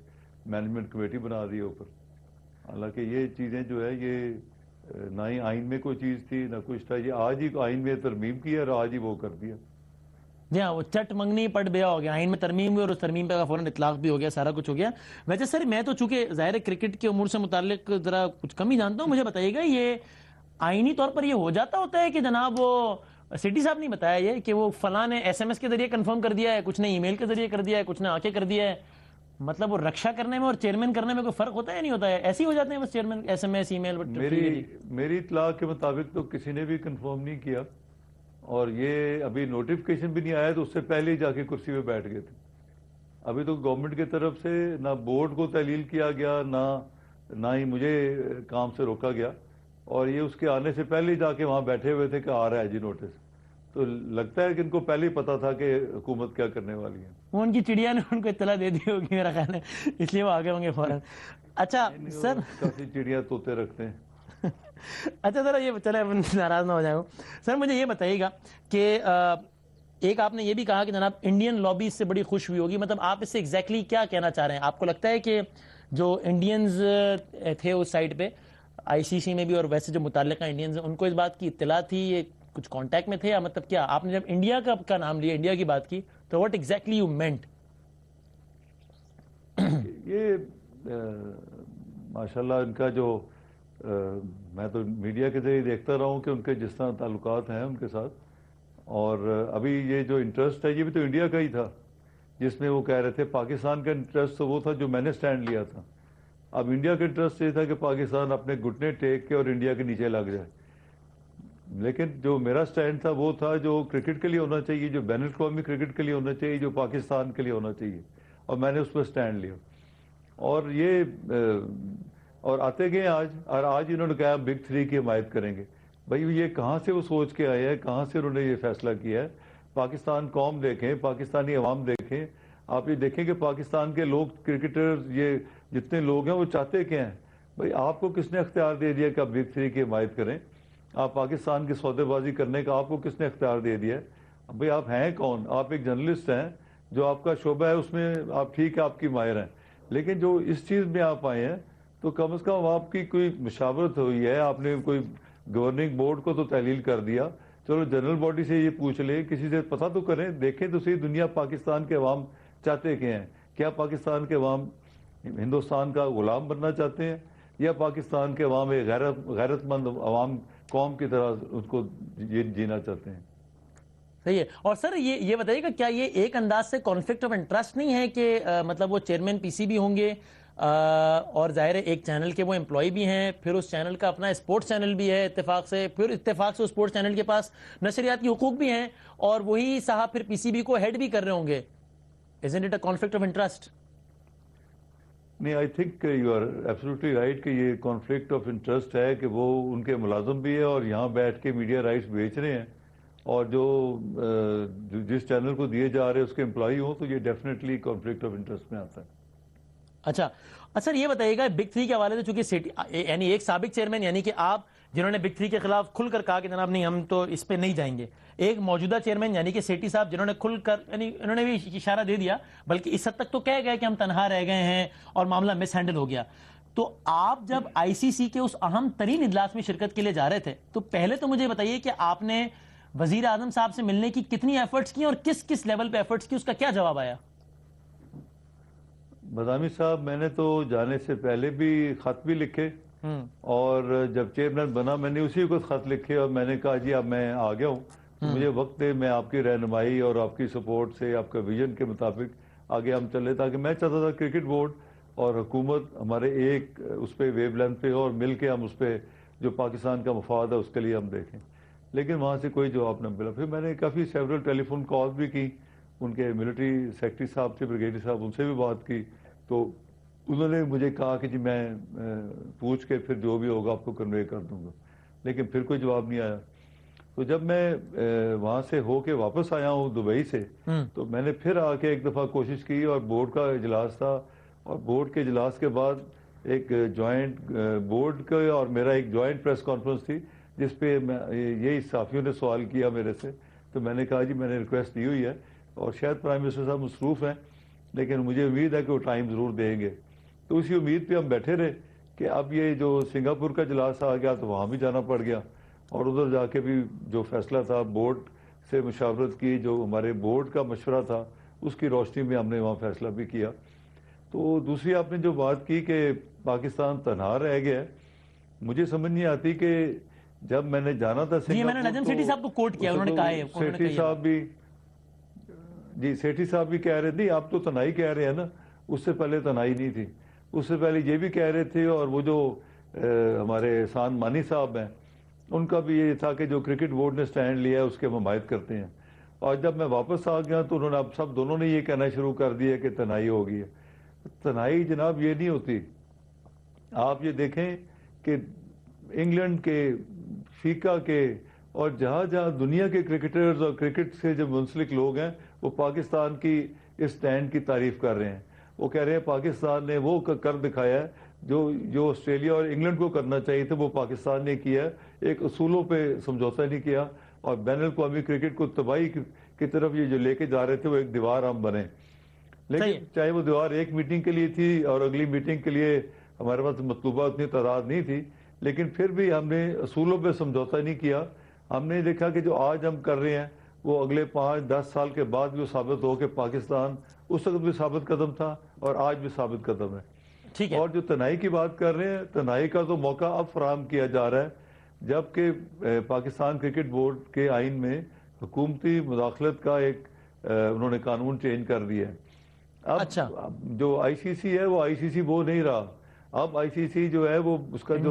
مینجمنٹ کمیٹی بنا دی اوپر. حالانکہ یہ چیزیں جو ہے یہ نہ ہی آئین میں کوئی چیز تھی نہ کچھ تھا، یہ آج ہی آئین میں ترمیم کی ہے اور آج ہی وہ کر دیا. جی ہاں، وہ چٹ منگنی پٹ بیا ہو گیا، آئین میں ترمیم ہوئی اور اس ترمیم پہ فوراً اطلاق بھی ہو گیا، سارا کچھ ہو گیا. ویسے سر میں تو چونکہ ظاہر کرکٹ کے امور سے متعلق ذرا کچھ کم ہی جانتا ہوں، مجھے بتائیے گا یہ آئینی طور پر یہ ہو جاتا ہوتا ہے کہ جناب وہ سٹی صاحب نے بتایا یہ کہ وہ فلاں نے ایس ایم ایس کے ذریعے کنفرم کر دیا ہے، کچھ نے ای میل کے ذریعے کر دیا ہے، کچھ نے آ کے کر دیا ہے، مطلب وہ رکشا کرنے میں اور چیئرمین کرنے میں کوئی فرق ہوتا ہے یا نہیں ہوتا ہے؟ ایسے ہی ہو جاتے ہیں بس chairman S M S email? میری اطلاع کے مطابق تو کسی نے بھی کنفرم نہیں کیا، اور یہ ابھی نوٹیفکیشن بھی نہیں آیا تو اس سے پہلے ہی جا کے کرسی پہ بیٹھ گئے تھے. ابھی تو گورنمنٹ کی طرف سے نہ بورڈ کو تعلیل کیا گیا، نہ ہی مجھے کام سے روکا گیا، اور یہ اس کے آنے سے پہلے ہی جا کے وہاں بیٹھے ہوئے تھے کہ آ رہا ہے جی نوٹس. تو لگتا ہے کہ ان کو پہلے ہی پتا تھا کہ حکومت کیا کرنے والی ہے. وہ ان کی چڑیا نے ان کو اطلاع دے دی ہوگی میرا خیال ہے، اس لیے وہ آگے ہوں گے فوراً. اچھا سر، کافی چڑیاں طوطے رکھتے ہیں. اچھا ذرا یہ چلے ناراض نہ ہو جائے. سر مجھے یہ بتائیے گا کہ ایک آپ نے یہ بھی کہا کہ جناب انڈین لابی اس سے بڑی خوش ہوئی ہوگی، مطلب آپ اس سے ایگزیکٹلی کیا کہنا چاہ رہے ہیں؟ آپ کو لگتا ہے کہ جو انڈینز تھے اس سائٹ پہ آئی سی سی میں بھی اور ویسے جو متعلقہ انڈینز ہیں ان کو اس بات کی اطلاع تھی، یہ کچھ کانٹیکٹ میں تھے، یا مطلب کیا آپ نے جب انڈیا کا نام لیا، انڈیا کی بات کی، تو واٹ ایگزیکٹلی یو مینٹ؟ یہ ماشاءاللہ ان کا جو میں تو میڈیا کے ذریعے دیکھتا رہا ہوں کہ ان کے جس طرح تعلقات ہیں ان کے ساتھ، اور ابھی یہ جو انٹرسٹ ہے یہ بھی تو انڈیا کا ہی تھا، جس میں وہ کہہ رہے تھے پاکستان کا انٹرسٹ تو وہ تھا جو میں نے سٹینڈ لیا تھا. اب انڈیا کا انٹرسٹ یہ تھا کہ پاکستان اپنے گھٹنے ٹیک کے اور انڈیا کے نیچے لگ جائے. لیکن جو میرا سٹینڈ تھا وہ تھا جو کرکٹ کے لیے ہونا چاہیے، جو بین الاقوامی کرکٹ کے لیے ہونا چاہیے، جو پاکستان کے لیے ہونا چاہیے، اور میں نے اس پہ سٹینڈ لیا. اور یہ اور آتے گئے آج انہوں نے کہا بگ تھری کی حمایت کریں گے. بھائی یہ کہاں سے وہ سوچ کے آئے ہیں، کہاں سے انہوں نے یہ فیصلہ کیا ہے؟ پاکستان قوم دیکھیں، پاکستانی عوام دیکھیں، آپ یہ دیکھیں کہ پاکستان کے لوگ کرکٹر یہ جتنے لوگ ہیں وہ چاہتے کیا ہیں؟ بھئی آپ کو کس نے اختیار دے دیا کہ آپ بگ تھری کی حمایت کریں؟ آپ پاکستان کی سودے بازی کرنے کا آپ کو کس نے اختیار دے دیا ہے؟ بھئی آپ ہیں کون؟ آپ ایک جرنلسٹ ہیں، جو آپ کا شعبہ ہے اس میں آپ ٹھیک ہے آپ کی ماہر ہیں، لیکن جو اس چیز میں آپ آئے ہیں تو کم از کم آپ کی کوئی مشاورت ہوئی ہے، آپ نے کوئی گورننگ بورڈ کو تو تحلیل کر دیا. چلو جنرل باڈی سے یہ پوچھ لیں، کسی سے پتہ تو کریں، دیکھیں تو صحیح دنیا پاکستان کے عوام چاہتے کیا ہیں؟ کیا پاکستان کے عوام ہندوستان کا غلام بننا چاہتے ہیں، یا پاکستان کے عوام ایک غیرت مند عوام قوم کی طرح اس کو جینا چاہتے ہیں؟ صحیح ہے. اور سر یہ بتائیے گا کیا یہ ایک انداز سے کانفلکٹ آف انٹرسٹ نہیں ہے کہ مطلب وہ چیئرمین پی سی بھی ہوں گے اور ظاہر ہے ایک چینل کے وہ امپلائی بھی ہیں، پھر اس چینل کا اپنا اسپورٹس چینل بھی ہے اتفاق سے، پھر اتفاق سے اسپورٹس چینل کے پاس نشریاتی حقوق بھی ہیں، اور وہی صاحب پھر پی سی بی کو ہیڈ بھی کر رہے ہوں گے. Isn't it a conflict of interest? نہیں، I think you are absolutely right کہ یہ کانفلکٹ آف انٹرسٹ ہے کہ وہ ان کے ملازم بھی ہے اور یہاں بیٹھ کے میڈیا رائٹس بیچ رہے ہیں، اور جو جس چینل کو دیے جا رہے ہیں اس کے امپلائی ہوں، تو یہ ڈیفینیٹلی کانفلکٹ آف انٹرسٹ میں آتا ہے. اچھا سر یہ بتائیے گا بگ تھری کے حوالے سے، چونکہ یعنی ایک سابق چیئرمین یعنی کہ آپ جنہوں نے بگ تھری کے خلاف کھل کر کہا کہ جناب نہیں ہم تو اس پہ نہیں جائیں گے، ایک موجودہ چیئرمین یعنی کہ سیٹی صاحب جنہوں نے کھل کر یعنی انہوں نے بھی اشارہ دے دیا، بلکہ اس حد تک تو کہہ گئے کہ ہم تنہا رہ گئے ہیں اور معاملہ مس ہینڈل ہو گیا. تو آپ جب آئی سی سی کے اس اہم ترین اجلاس میں شرکت کے لیے جا رہے تھے تو پہلے تو مجھے بتائیے کہ آپ نے وزیر اعظم صاحب سے ملنے کی کتنی ایفرٹس کی اور کس کس لیول پہ ایفرٹس کی، اس کا کیا جواب آیا؟ بادامی صاحب میں نے تو جانے سے پہلے بھی خط بھی لکھے، اور جب چیئرمین بنا میں نے اسی کو خط لکھے اور میں نے کہا جی اب میں آ گیا ہوں، مجھے وقت دے، میں آپ کی رہنمائی اور آپ کی سپورٹ سے آپ کا ویژن کے مطابق آگے ہم چلے، تاکہ میں چاہتا تھا کرکٹ بورڈ اور حکومت ہمارے ایک اس پہ ویو لینتھ پہ اور مل کے ہم اس پہ جو پاکستان کا مفاد ہے اس کے لیے ہم دیکھیں. لیکن وہاں سے کوئی جواب نہ ملا. پھر میں نے کافی سیورل ٹیلی فون کالز بھی کی، ان کے ملٹری سیکرٹری صاحب تھے، بریگیڈیئر صاحب، ان سے بھی بات کی، تو انہوں نے مجھے کہا کہ جی میں پوچھ کے پھر جو بھی ہوگا آپ کو کنوے کر دوں گا. لیکن پھر کوئی جواب نہیں آیا. تو جب میں وہاں سے ہو کے واپس آیا ہوں دبئی سے، تو میں نے پھر آ کے ایک دفعہ کوشش کی، اور بورڈ کا اجلاس تھا، اور بورڈ کے اجلاس کے بعد ایک جوائنٹ بورڈ کا اور میرا ایک جوائنٹ پریس کانفرنس تھی، جس پہ یہی صحافیوں نے سوال کیا میرے سے. تو میں نے کہا جی میں نے ریکویسٹ دی ہوئی ہے، اور شاید پرائم منسٹر صاحب مصروف ہیں، لیکن مجھے امید ہے کہ وہ ٹائم ضرور دیں گے. تو اسی امید پہ ہم بیٹھے رہے کہ اب یہ جو سنگاپور کا اجلاس آ گیا تو وہاں بھی جانا پڑ گیا، اور ادھر جا کے بھی جو فیصلہ تھا بورڈ سے مشاورت کی, جو ہمارے بورڈ کا مشورہ تھا اس کی روشنی میں ہم نے وہاں فیصلہ بھی کیا. تو دوسری آپ نے جو بات کی کہ پاکستان تنہا رہ گیا ہے, مجھے سمجھ نہیں آتی کہ جب میں نے جانا تھا میں نے نجم سیٹھی صاحب کو کوٹ کیا, انہوں نے کہا ہے سیٹھی صاحب بھی, جی سیٹھی صاحب بھی کہہ رہے تھے آپ تو تنہائی کہہ رہے ہیں نا, اس سے پہلے تنہائی نہیں تھی, اس سے پہلے یہ بھی کہہ رہے تھے. اور وہ جو ہمارے احسان مانی صاحب ہیں ان کا بھی یہ تھا کہ جو کرکٹ بورڈ نے سٹینڈ لیا ہے اس کے حمایت کرتے ہیں. اور جب میں واپس آ گیا تو انہوں نے اب سب دونوں نے یہ کہنا شروع کر دیا کہ تنہائی ہو گئی ہے. تنہائی جناب یہ نہیں ہوتی. آپ یہ دیکھیں کہ انگلینڈ کے, فیکا کے اور جہاں جہاں دنیا کے کرکٹرز اور کرکٹ سے جو منسلک لوگ ہیں وہ پاکستان کی اس سٹینڈ کی تعریف کر رہے ہیں. وہ کہہ رہے ہیں پاکستان نے وہ کر دکھایا ہے جو آسٹریلیا اور انگلینڈ کو کرنا چاہیے تھا, وہ پاکستان نے کیا ہے. ایک اصولوں پہ سمجھوتا نہیں کیا اور بین الاقوامی کرکٹ کو تباہی کی طرف یہ جو لے کے جا رہے تھے وہ ایک دیوار ہم بنے. لیکن چاہے وہ دیوار ایک میٹنگ کے لیے تھی اور اگلی میٹنگ کے لیے ہمارے پاس مطلوبہ اتنی تعداد نہیں تھی, لیکن پھر بھی ہم نے اصولوں پہ سمجھوتا نہیں کیا. ہم نے دیکھا کہ جو آج ہم کر رہے ہیں وہ اگلے 5-10 سال کے بعد بھی ثابت ہو کہ پاکستان اس وقت بھی ثابت قدم تھا اور آج بھی ثابت قدم ہے. ٹھیک ہے. اور جو تنہائی کی بات کر رہے ہیں, تنہائی کا تو موقع اب فراہم کیا جا رہا ہے جبکہ پاکستان کرکٹ بورڈ کے آئین میں حکومتی مداخلت کا ایک انہوں نے قانون چینج کر دیا ہے. اب جو آئی سی سی ہے وہ آئی سی سی وہ نہیں رہا. اب آئی سی سی جو ہے وہ اس کا جو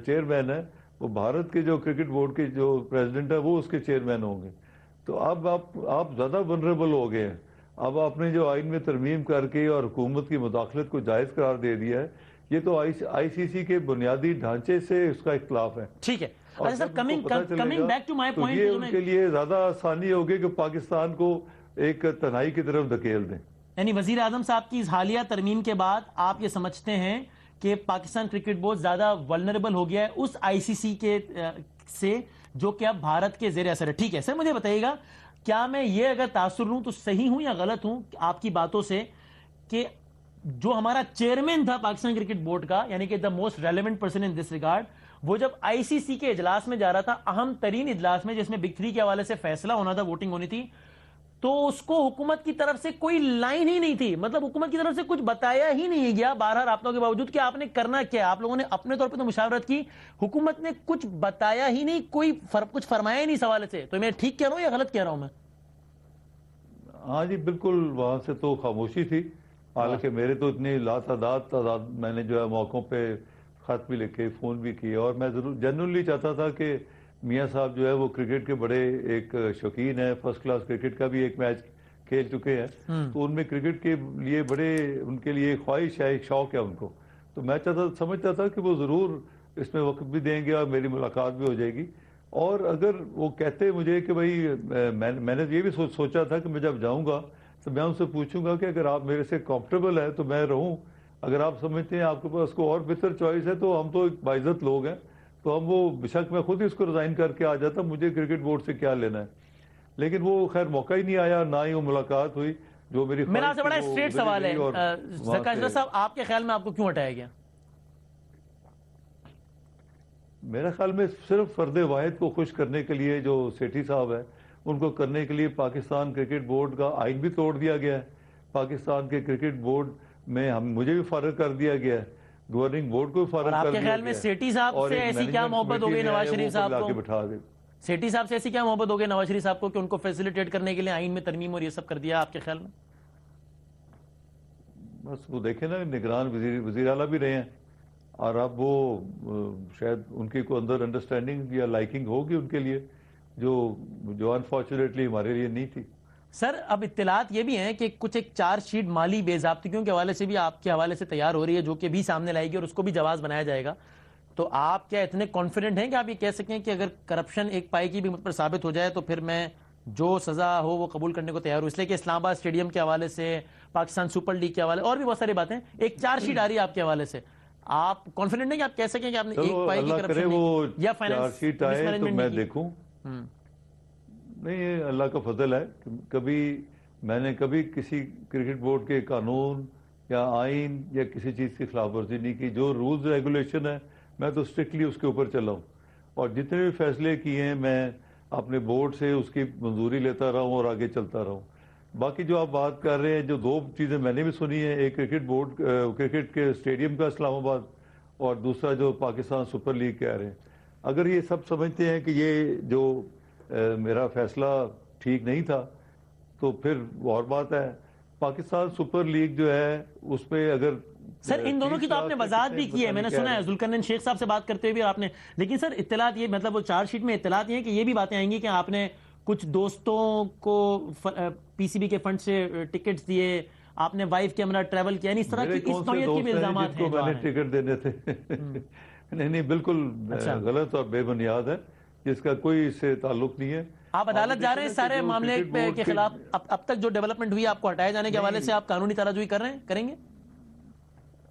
چیئرمین ہے وہ بھارت کے جو کرکٹ بورڈ کے جو پریزیڈنٹ ہے وہ اس کے چیئرمین ہوں گے. تو اب آپ زیادہ ونریبل ہو گئے ہیں. اب آپ نے جو آئین میں ترمیم کر کے اور حکومت کی مداخلت کو جائز قرار دے دیا ہے, یہ تو آئی سی سی کے بنیادی ڈھانچے سے اس کا اختلاف ہے. ٹھیک ہے. اچھا sir, coming back to my point, یہ ان کے لیے زیادہ آسانی ہوگی کہ پاکستان کو ایک تنہائی کی طرف دھکیل دیں. یعنی وزیر اعظم صاحب کی اس حالیہ ترمیم کے بعد آپ یہ سمجھتے ہیں کہ پاکستان کرکٹ بورڈ زیادہ ولنریبل ہو گیا ہے اس آئی سی سی کے سے جو کہ اب بھارت کے زیر اثر ہے. ٹھیک ہے سر, مجھے بتائیے گا کیا میں یہ اگر تاثر لوں تو صحیح ہوں یا غلط ہوں آپ کی باتوں سے کہ جو ہمارا چیئرمین تھا پاکستان کرکٹ بورڈ کا, یعنی کہ the most relevant person in this regard, وہ جب آئی سی سی کے اجلاس میں جا رہا تھا, اہم ترین اجلاس میں جس میں بگ 3 کے حوالے سے فیصلہ ہونا تھا, ووٹنگ ہونی تھی, تو اس کو حکومت کی طرف سے کوئی لائن ہی نہیں تھی. مطلب حکومت کی طرف سے کچھ بتایا ہی نہیں گیا 12 رابطوں کے باوجود کہ آپ نے کرنا کیا. آپ لوگوں نے اپنے طور پہ تو مشاورت کی, حکومت نے کچھ بتایا ہی نہیں, کچھ فرمایا ہی نہیں اس حوالے سے. تو میں ٹھیک کہہ رہا ہوں یا غلط کہہ رہا ہوں میں؟ ہاں جی بالکل, وہاں سے تو خاموشی تھی. حالانکہ میرے تو اتنی تعداد میں نے جو ہے موقعوں پہ خط بھی لکھے, فون بھی کیے, اور میں ضرور جنرلی چاہتا تھا کہ میاں صاحب جو ہے وہ کرکٹ کے بڑے ایک شوقین ہیں, فرسٹ کلاس کرکٹ کا بھی ایک میچ کھیل چکے ہیں, تو ان میں کرکٹ کے لیے بڑے ان کے لیے خواہش ہے, ایک شوق ہے ان کو. تو میں سمجھتا تھا کہ وہ ضرور اس میں وقت بھی دیں گے اور میری ملاقات بھی ہو جائے گی. اور اگر وہ کہتے مجھے کہ بھائی میں نے یہ بھی سوچا تھا کہ میں جب جاؤں گا تو میں ان سے پوچھوں گا کہ اگر آپ میرے سے کمفرٹیبل ہے تو میں رہوں, اگر آپ سمجھتے ہیں آپ کے پاس کو اور بہتر چوائس ہے تو ہم تو ایک باعزت لوگ ہیں, تو ہم وہ بشک میں خود ہی اس کو ریزائن کر کے آ جاتا, مجھے کرکٹ بورڈ سے کیا لینا ہے. لیکن وہ خیر موقع ہی نہیں آیا, نہ ہی وہ ملاقات ہوئی. جو میری میرا آپ سے بڑا اسٹریٹ سوال ہے زکریا اشرف صاحب, آپ کے خیال میں آپ کو کیوں ہٹایا گیا؟ میرا خیال میں صرف فرد واحد کو خوش کرنے کے لیے جو سیٹھی صاحب ہے ان کو کرنے کے لیے پاکستان کرکٹ بورڈ کا آئین بھی توڑ دیا گیا ہے. پاکستان کے کرکٹ بورڈ میں مجھے بھی فارغ کر دیا گیا ہے, گورننگ بورڈ کو بھی فارغ کر دیا گیا ہے. آپ کے خیال میں سیٹھی صاحب سے ایسی کیا محبت ہو گئی نواز شریف صاحب کو, سیٹھی صاحب سے ایسی کیا محبت ہو گئی نواز شریف صاحب کو کہ ان کو فیسیلیٹیٹ کرنے کے لیے آئین میں ترمیم اور یہ سب کر دیا آپ کے خیال میں؟ بس وہ دیکھیں نا, نگران وزیر اعلیٰ بھی رہے ہیں, اور اب وہ شاید ان کی کوئی اندر انڈرسٹینڈنگ یا لائکنگ ہوگی ان کے لیے جو انفارچونیٹلی ہمارے لیے نہیں تھی. سر اب اطلاعات یہ بھی ہیں کہ کچھ ایک چارج شیٹ مالی بے ضابطگیوں کے حوالے سے بھی آپ کے حوالے سے تیار ہو رہی ہے, جو کہ بھی سامنے لائے گی اور اس کو بھی جواز بنایا جائے گا. تو آپ کیا اتنے کانفیڈنٹ ہیں کہ آپ یہ کہہ سکیں کہ اگر کرپشن ایک پائی کی بھی مجھ پر ثابت ہو جائے تو پھر میں جو سزا ہو وہ قبول کرنے کو تیار ہوں؟ اس لیے کہ اسلام آباد اسٹیڈیم کے حوالے سے, پاکستان سپر لیگ کے حوالے اور بھی بہت ساری باتیں, ایک چارج شیٹ آ رہی ہے آپ کے حوالے سے. آپ کانفیڈنٹ ہیں کہ آپ کہہ سکیں کہ آپ نے ایک پائی کی کرپشن نہیں یا فائنانس شیٹ آئے تو میں دیکھوں؟ نہیں, اللہ کا فضل ہے. میں نے کبھی کسی کرکٹ بورڈ کے قانون یا آئین یا کسی چیز کی خلاف ورزی نہیں کی. جو رولز ریگولیشن ہے میں تو اسٹرکٹلی اس کے اوپر چلا ہوں, اور جتنے بھی فیصلے کیے ہیں میں اپنے بورڈ سے اس کی منظوری لیتا رہا ہوں اور آگے چلتا رہا ہوں. باقی جو آپ بات کر رہے ہیں، جو دو چیزیں میں نے بھی سنی ہیں، ایک کرکٹ بورڈ کرکٹ کے اسٹیڈیم کا اسلام آباد، اور دوسرا جو پاکستان سپر لیگ کہہ رہے ہیں. اگر یہ سب سمجھتے ہیں کہ یہ جو میرا فیصلہ ٹھیک نہیں تھا تو پھر اور بات ہے. پاکستان سپر لیگ جو ہے اس پہ اگر سر ان دونوں کی تو آپ نے وضاحت بھی کی ہے، میں نے سنا ہے ذوالقرنین شیخ صاحب سے بات کرتے ہوئے آپ نے، لیکن سر اطلاعات یہ مطلب وہ چارج شیٹ میں اطلاعات یہ ہیں کہ یہ بھی باتیں آئیں گی کہ آپ نے کچھ دوستوں کو پی سی بی کے فنڈ سے ٹکٹس دیے، آپ نے وائف کے ہمراہ ٹریول کیا، اس طرح کی اس نوعیت کے بھی الزامات ہیں. میں نے ٹکٹ دینے تھے نہیں بالکل غلط اور بے بنیاد ہے، جس کا کوئی اس سے تعلق نہیں ہے. آپ عدالت جا رہے ہیں سارے معاملے کے خلاف؟ اب تک جو ڈیولپمنٹ ہوئی آپ کو ہٹائے جانے کے حوالے سے آپ قانونی تراجوئی کریں گے؟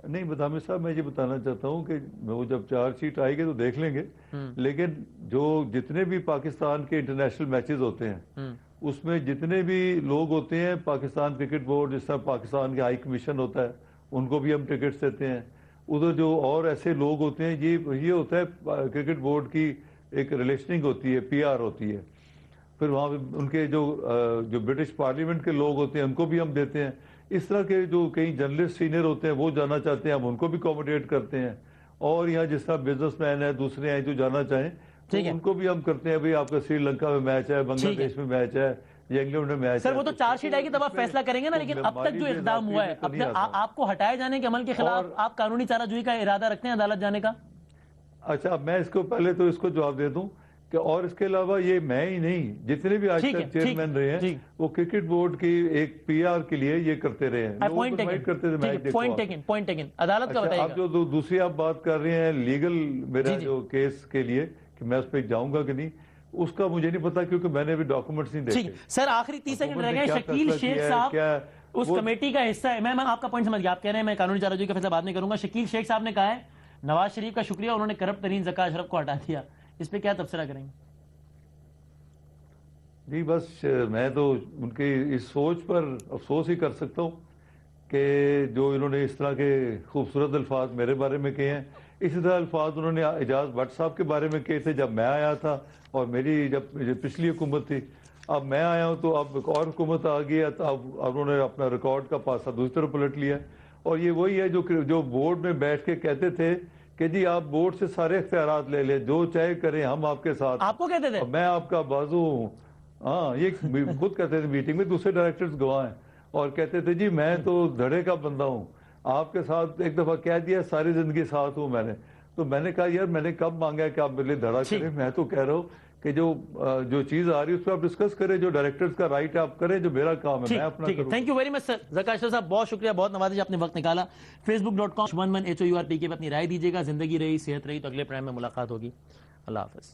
نہیں بدامر صاحب، میں یہ بتانا چاہتا ہوں کہ وہ جب چارج شیٹ آئے گی تو دیکھ لیں گے، لیکن جو جتنے بھی پاکستان کے انٹرنیشنل میچز ہوتے ہیں اس میں جتنے بھی لوگ ہوتے ہیں، پاکستان کرکٹ بورڈ جس طرح پاکستان کے ہائی کمیشن ہوتا ہے ان کو بھی ہم ٹکٹس دیتے ہیں. ادھر جو اور ایسے لوگ ہوتے ہیں، یہ ہوتا ہے کرکٹ بورڈ کی ایک ریلیشننگ ہوتی ہے، پی آر ہوتی ہے. پھر وہاں ان کے جو برٹش پارلیمنٹ کے لوگ ہوتے ہیں ان کو بھی ہم دیتے ہیں. اس طرح کے جو کئی جرنلسٹ سینئر ہوتے ہیں وہ جانا چاہتے ہیں، ہم ان کو بھی کوموڈیٹ کرتے ہیں. اور یہاں جس طرح بزنس مین ہیں، دوسرے ہیں جو جانا چاہیں تو ان کو بھی ہم کرتے ہیں. بھئی آپ کا سری لنکا میں میچ ہے، بنگلہ دیش میں میچ ہے، یا انگلینڈ میں میچ ہے. سر وہ تو چارج شیٹ آئے گی تب آپ فیصلہ کریں گے نا، لیکن اب تک جو اقدام ہوا ہے، اب تک آپ کو ہٹائے جانے کے عمل کے خلاف آپ قانونی چارہ جوئی کا ارادہ رکھتے ہیں عدالت جانے کا؟ اچھا، اب میں اس کو پہلے تو اس کو جواب دے دوں کہ اور اس کے علاوہ یہ میں ہی نہیں، جتنے بھی آج تک چیئرمین رہے ہیں وہ کرکٹ بورڈ کی ایک پی آر کے لیے یہ کرتے رہے ہیں. عدالت کا بتائیے. آپ جو دوسری آپ بات کر رہے ہیں لیگل میرا جو کیس کے لیے کہ میں اس پہ جاؤں گا کہ نہیں، اس کا مجھے نہیں پتا کیونکہ میں نے بھی ڈاکومنٹس نہیں دیکھے. سر آخری 30 سیکنڈ رہ گئے. شکیل شیخ صاحب اس کمیٹی کا حصہ ہے. میں آپ کا پوائنٹ سمجھ گیا، آپ کہہ رہے ہیں میں قانونی چارہ جوئی کا فیصلہ بعد میں کروں گا. شکیل شیخ صاحب نے کہا ہے نواز شریف کا شکریہ، انہوں نے کرپٹ ترین ذکا اشرف کو ہٹا دیا. اس پہ کیا تبصرہ کریں گے؟ جی بس میں تو ان کی اس سوچ پر افسوس ہی کر سکتا ہوں کہ جو انہوں نے اس طرح کے خوبصورت الفاظ میرے بارے میں کہے ہیں. اسی طرح الفاظ انہوں نے اعجاز بٹ صاحب کے بارے میں کہے تھے جب میں آیا تھا، اور میری جب پچھلی حکومت تھی. اب میں آیا ہوں تو اب ایک اور حکومت آ گئی ہے، تو اب انہوں نے اپنا ریکارڈ کا پاسا دوسری طرف پلٹ لیا. اور یہ وہی ہے جو بورڈ میں بیٹھ کے کہتے تھے کہ جی آپ بورڈ سے سارے اختیارات لے لیں، جو چاہے کریں، ہم آپ کے ساتھ. آپ کو کہتے تھے میں آپ کا بازو ہوں. ہاں، یہ خود کہتے تھے میٹنگ میں، دوسرے ڈائریکٹرز گواہ ہیں، اور کہتے تھے جی میں تو دھڑے کا بندہ ہوں، آپ کے ساتھ ایک دفعہ کہہ دیا ساری زندگی ساتھ ہوں میں نے. تو میں نے کہا یار میں نے کب مانگا ہے کہ آپ میرے لیے دھڑا کریں. میں تو کہہ رہا ہوں کہ جو چیز آ رہی ہے اس پہ آپ ڈسکس کریں، جو ڈائریکٹرز کا رائٹ ہے آپ کریں، جو میرا کام ہے میں اپنا کروں. تھینک یو ویری مچ سر. ذکا اشرف صاحب بہت شکریہ، بہت نوازش، آپ نے وقت نکالا. Facebook.com/11HOURPK پہ اپنی رائے دیجیے گا. زندگی رہی، صحت رہی تو اگلے پروگرام میں ملاقات ہوگی. اللہ حافظ.